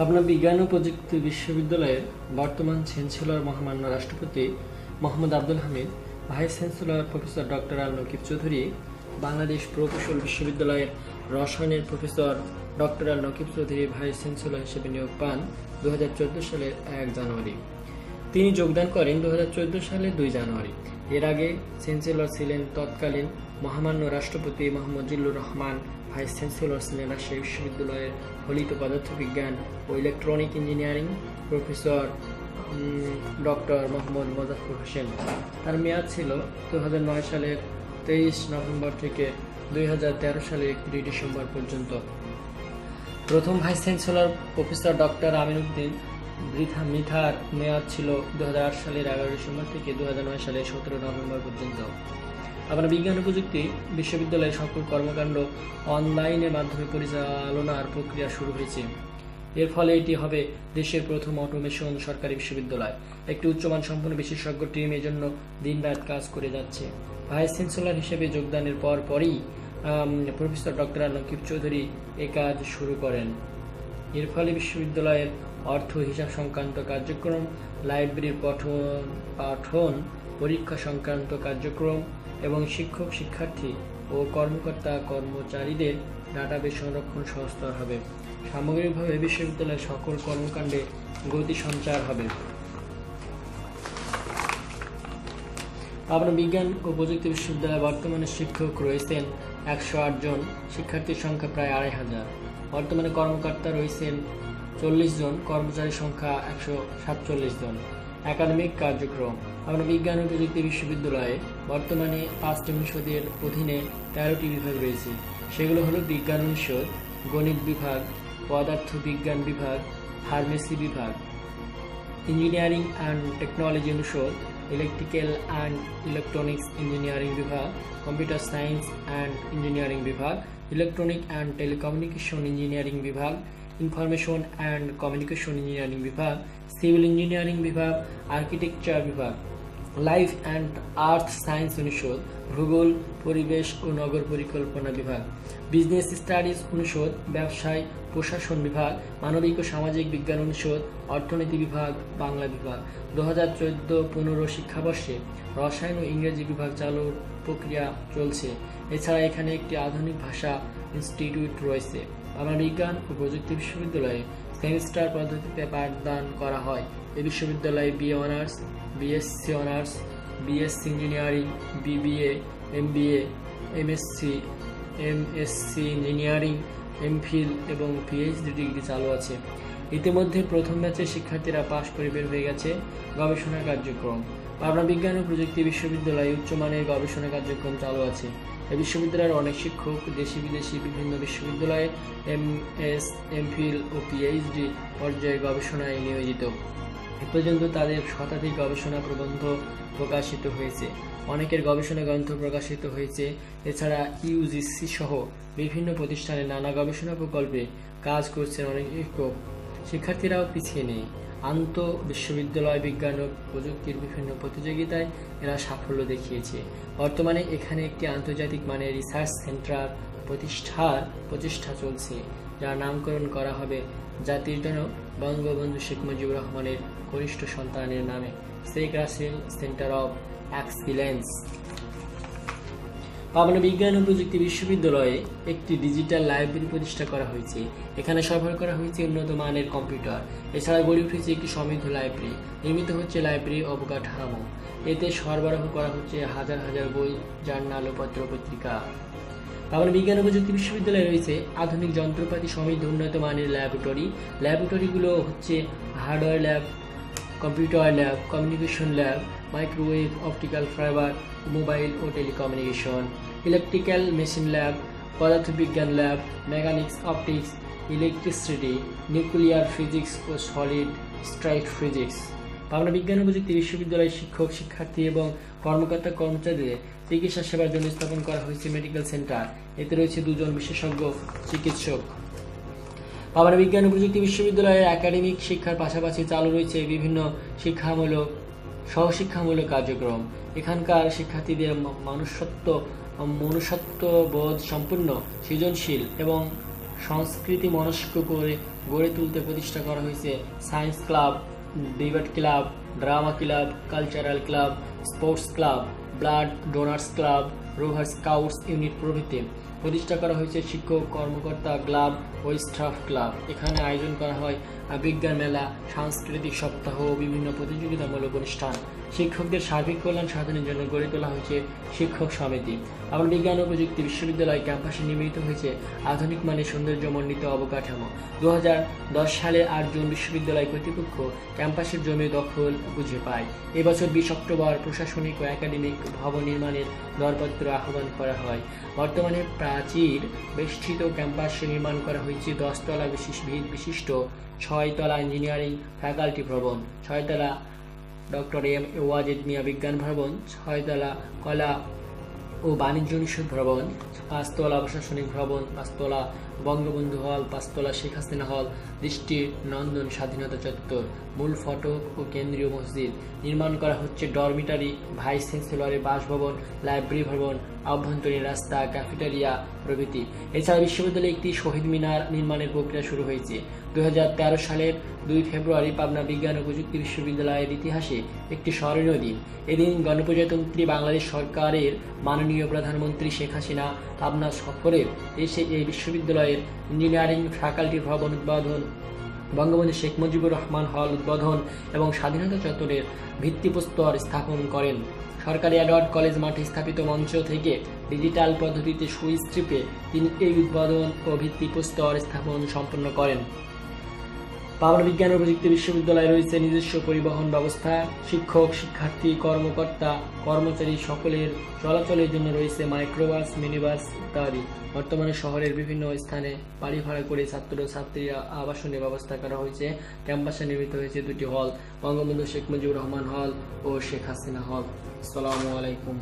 পাবনা বিজ্ঞান ও প্রযুক্তি বিশ্ববিদ্যালয়ের বর্তমান চ্যান্সেলর মহামান্য রাষ্ট্রপতি Mohammad Abdul Hamid, vice chancellor professor doctor Al Nakib Chowdhury, Bangladesh প্রকৌশল বিশ্ববিদ্যালয়ের রসায়নের professor doctor Al Nakib Chowdhury vice chancellor হিসেবে নিয়োগ পান 2014 সালের 1 জানুয়ারি। তিনি যোগদান করেন 2014 সালের 2 জানুয়ারি। এর আগে চ্যান্সেলর ছিলেন তৎকালীন মহামান্য রাষ্ট্রপতি মোহাম্মদ জিল্লুর রহমান, ভাইস চ্যান্সেলর ছিলেন রাজশাহী বিশ্ববিদ্যালয়ের ফলিত পদার্থবিজ্ঞান ও electronic engineering professor doctor Mohammad Mozaffar Hossain. তার মেয়াদ ছিল 2009 সালের 23 নভেম্বর থেকে 2013 সালের 31 ডিসেম্বর পর্যন্ত। প্রথম vice chancellor professor doctor Aminuddin মিথার মেয়াদ ছিল 2008 সালের 11 ডিসেম্বর থেকে 2009 সালের 17 নভেম্বর পর্যন্ত। আমরা বিজ্ঞান ও প্রযুক্তি বিশ্ববিদ্যালয়ের সকল কর্মকাণ্ড অনলাইনের মাধ্যমে পরিচালনার প্রক্রিয়া শুরু হয়েছে। এর ফলে এটি হবে দেশের প্রথম অটোমেশন সরকারি বিশ্ববিদ্যালয়। একটি উচ্চমান সম্পন্ন বিশেষজ্ঞ টিম এজন্য দিনরাত কাজ করে যাচ্ছে। ভাইস চ্যান্সেলর হিসেবে যোগদানের পরই প্রফেসর ডক্টর আল নকিব চৌধুরী এ কাজ শুরু করেন। এর ফলে বিশ্ববিদ্যালয়ের অর্থ হিসাব সংক্রান্ত কার্যক্রম, লাইব্রেরির পাঠন পরীক্ষা সংক্রান্ত কার্যক্রম এবং শিক্ষক শিক্ষার্থী ও কর্মকর্তা কর্মচারীদের ডাটাবেস সংরক্ষণ সহজতর হবে। সামগ্রিকভাবে বিশ্ববিদ্যালয়ের সকল কর্মকাণ্ডে গতি সঞ্চার হবে। পাবনা বিজ্ঞান ও প্রযুক্তি বিশ্ববিদ্যালয়ে বর্তমানে শিক্ষক রয়েছেন 108 জন, শিক্ষার্থীর সংখ্যা প্রায় 2500। বর্তমানে কর্মকর্তা রয়েছেন 40 জন, কর্মচারী সংখ্যা 147 জন। একাডেমিক কার্যক্রম, পাবনা বিজ্ঞান ও প্রযুক্তি বিশ্ববিদ্যালয়ে বর্তমানে 5টি অনুষদের অধীনে 13টি বিভাগ রয়েছে। সেগুলো হলো বিজ্ঞান অনুষদ, গণিত বিভাগ, পদার্থ বিজ্ঞান বিভাগ, ফার্মেসি বিভাগ, ইঞ্জিনিয়ারিং অ্যান্ড টেকনোলজি অনুষদ, ইলেকট্রিক্যাল অ্যান্ড ইলেকট্রনিক্স ইঞ্জিনিয়ারিং বিভাগ, কম্পিউটার সায়েন্স অ্যান্ড ইঞ্জিনিয়ারিং বিভাগ, ইলেকট্রনিক অ্যান্ড টেলিকমিউনিকেশন ইঞ্জিনিয়ারিং বিভাগ, ইনফরমেশন অ্যান্ড কমিউনিকেশন ইঞ্জিনিয়ারিং বিভাগ, সিভিল ইঞ্জিনিয়ারিং বিভাগ, আর্কিটেকচার বিভাগ, লাইফ অ্যান্ড আর্থ সায়েন্স অনুষদ, ভূগোল, পরিবেশ ও নগর পরিকল্পনা বিভাগ, বিজনেস স্টাডিজ অনুষদ, ব্যবসায় প্রশাসন বিভাগ, মানবিক ও সামাজিক বিজ্ঞান অনুষদ, অর্থনীতি বিভাগ, বাংলা বিভাগ। 2014-15 শিক্ষাবর্ষে রসায়ন ও ইংরেজি বিভাগ চালুর প্রক্রিয়া চলছে। এছাড়া এখানে একটি আধুনিক ভাষা ইনস্টিটিউট রয়েছে। পাবনা বিজ্ঞান ও প্রযুক্তি বিশ্ববিদ্যালয়ে সেমিস্টার পদ্ধতিতে পাঠদান করা হয়। এই বিশ্ববিদ্যালয়ে BA honours, BSc honours, BSc engineering, BBA, MBA, MSc engineering, MPhil এবং পিএইচডি ডিগ্রি চালু আছে। ইতিমধ্যে প্রথম ব্যাচের শিক্ষার্থীরা পাশ করে বের হয়ে গেছে। গবেষণা কার্যক্রম, পাবনা বিজ্ঞান ও প্রযুক্তি বিশ্ববিদ্যালয়ে উচ্চমানের গবেষণা কার্যক্রম চালু আছে। এই বিশ্ববিদ্যালয়ের অনেক শিক্ষক দেশি বিদেশি বিভিন্ন বিশ্ববিদ্যালয়ে এমএস, এমফিল ও পিএইচডি পর্যায়ে গবেষণায় নিয়োজিত। এ পর্যন্ত তাদের শতাধিক গবেষণা প্রবন্ধ প্রকাশিত হয়েছে। অনেকের গবেষণা গ্রন্থ প্রকাশিত হয়েছে। এছাড়া ইউজিসি সহ বিভিন্ন প্রতিষ্ঠানে নানা গবেষণা প্রকল্পে কাজ করছেন অনেক শিক্ষক। শিক্ষার্থীরাও পিছিয়ে নেই। বিশ্ববিদ্যালয় বিজ্ঞান ও প্রযুক্তির বিভিন্ন প্রতিযোগিতায় এরা সাফল্য দেখিয়েছে। বর্তমানে এখানে একটি আন্তর্জাতিক মানের রিসার্চ সেন্টার প্রতিষ্ঠা চলছে, যার নামকরণ করা হবে জাতির জনক বঙ্গবন্ধু শেখ মুজিবুর রহমানের কনিষ্ঠ সন্তানের নামে, Sheikh Russel centre of excellence. Pabna বিজ্ঞান ও প্রযুক্তি বিশ্ববিদ্যালয়ে একটি ডিজিটাল লাইব্রেরি প্রতিষ্ঠা করা হয়েছে। এখানে সরবরাহ করা হয়েছে উন্নত মানের কম্পিউটার। এছাড়া গড়ে উঠেছে একটি সমৃদ্ধ লাইব্রেরি। নির্মিত হচ্ছে লাইব্রেরি অবকাঠামো। এতে সরবরাহ করা হচ্ছে হাজার হাজার বই, জার্নাল ও পত্র পত্রিকা। পাবনা বিজ্ঞান ও প্রযুক্তি বিশ্ববিদ্যালয়ে রয়েছে আধুনিক যন্ত্রপাতি সমৃদ্ধ উন্নত মানের ল্যাবরেটরি। ল্যাবরেটরিগুলো হচ্ছে hardware lab, computer lab, communication lab, microwave, optical fibre, mobile ও টেলিকমিউনিকেশন, ইলেকট্রিক্যাল মেশিন ল্যাব, পদার্থবিজ্ঞান ল্যাব, mechanics, optics, electricity, nuclear physics ও সলিড স্টেট ফিজিক্স। পাবনা বিজ্ঞান ও প্রযুক্তি বিশ্ববিদ্যালয়ের শিক্ষক শিক্ষার্থী এবং কর্মকর্তা কর্মচারীদের চিকিৎসা সেবার জন্য স্থাপন করা হয়েছে মেডিকেল সেন্টার। এতে রয়েছে 2 জন বিশেষজ্ঞ চিকিৎসক। পাবনা বিজ্ঞান ও প্রযুক্তি বিশ্ববিদ্যালয়ের একাডেমিক শিক্ষার পাশাপাশি চালু রয়েছে বিভিন্ন সহশিক্ষামূলক কার্যক্রম। এখানকার শিক্ষার্থীদের মনুষ্যত্ব বোধ সম্পন্ন, সৃজনশীল এবং সংস্কৃতি মনস্ক করে গড়ে তুলতে প্রতিষ্ঠা করা হয়েছে science club, debate club, drama club, cultural club, sports club, blood donors club, rover scouts unit প্রভৃতি। প্রতিষ্ঠা করা হয়েছে শিক্ষক কর্মকর্তা ক্লাব ও স্টাফ ক্লাব। এখানে আয়োজন করা হয় বিজ্ঞান মেলা, সাংস্কৃতিক সপ্তাহ ও বিভিন্ন প্রতিযোগিতামূলক অনুষ্ঠান। শিক্ষকদের সার্বিক কল্যাণ সাধনের জন্য গড়ে তোলা হয়েছে শিক্ষক সমিতি। আবার বিজ্ঞান ও প্রযুক্তি বিশ্ববিদ্যালয় ক্যাম্পাসে নির্মিত হয়েছে আধুনিক মানের সৌন্দর্যমণ্ডিত অবকাঠামো। 2010 সালে 8 জুন বিশ্ববিদ্যালয় কর্তৃপক্ষ ক্যাম্পাসের জমি দখল বুঝে পায়। এবছর 20 অক্টোবর প্রশাসনিক ও একাডেমিক ভবন নির্মাণের দরপত্র আহ্বান করা হয়। বর্তমানে প্রাচীর বেষ্টিত ক্যাম্পাসে নির্মাণ করা হয়েছে 10 তলা বিশিষ্ট 6 তলা ইঞ্জিনিয়ারিং ফ্যাকাল্টি ভবন, 6 তলা doctor M A Wazed Miah বিজ্ঞান ভবন, 6 তলা কলা ও বাণিজ্য অনুষদ ভবন, 5 তলা প্রশাসনিক ভবন, 5 তলা বঙ্গবন্ধু হল, 5 তলা শেখ হাসিনা হল, দৃষ্টি নন্দন স্বাধীনতা চত্বর, মূল ফটক ও কেন্দ্রীয় মসজিদ। নির্মাণ করা হচ্ছে ডরমিটারি, ভাইস চ্যান্সেলরের বাসভবন, লাইব্রেরি ভবন, আভ্যন্তরীণ রাস্তা, ক্যাফেটেরিয়া প্রভৃতি। এছাড়া বিশ্ববিদ্যালয়ে একটি শহীদ মিনার নির্মাণের প্রক্রিয়া শুরু হয়েছে। 2013 সালের 2 ফেব্রুয়ারি পাবনা বিজ্ঞান ও প্রযুক্তি বিশ্ববিদ্যালয়ের ইতিহাসে একটি স্মরণীয় দিন। এদিন গণপ্রজাতন্ত্রী বাংলাদেশ সরকারের মাননীয় প্রধানমন্ত্রী শেখ হাসিনা পাবনা সফরে এসে এই বিশ্ববিদ্যালয়ের ইঞ্জিনিয়ারিং ফ্যাকাল্টি ভবন উদ্বোধন, বঙ্গবন্ধু শেখ মুজিবুর রহমান হল উদ্বোধন এবং স্বাধীনতা চত্বরের ভিত্তিপ্রস্তর স্থাপন করেন। সরকারি এডওয়ার্ড কলেজ মাঠে স্থাপিত মঞ্চ থেকে ডিজিটাল পদ্ধতিতে সুইচ-টিপে তিনি এই উদ্বোধন ও ভিত্তিপ্রস্তর স্থাপন সম্পন্ন করেন। পাবনা বিজ্ঞান ও প্রযুক্তি বিশ্ববিদ্যালয়ে রয়েছে নিজস্ব পরিবহন ব্যবস্থা। শিক্ষক, শিক্ষার্থী, কর্মকর্তা, কর্মচারী সকলের চলাচলের জন্য রয়েছে মাইক্রোবাস, মিনিবাস ইত্যাদি। বর্তমানে শহরের বিভিন্ন স্থানে বাড়ি ভাড়া করে ছাত্রছাত্রীরা আবাসনের ব্যবস্থা করা হয়েছে। ক্যাম্পাসে নির্মিত হয়েছে 2টি হল, বঙ্গবন্ধু শেখ মুজিবুর রহমান হল ও শেখ হাসিনা হল। আসসালামু আলাইকুম।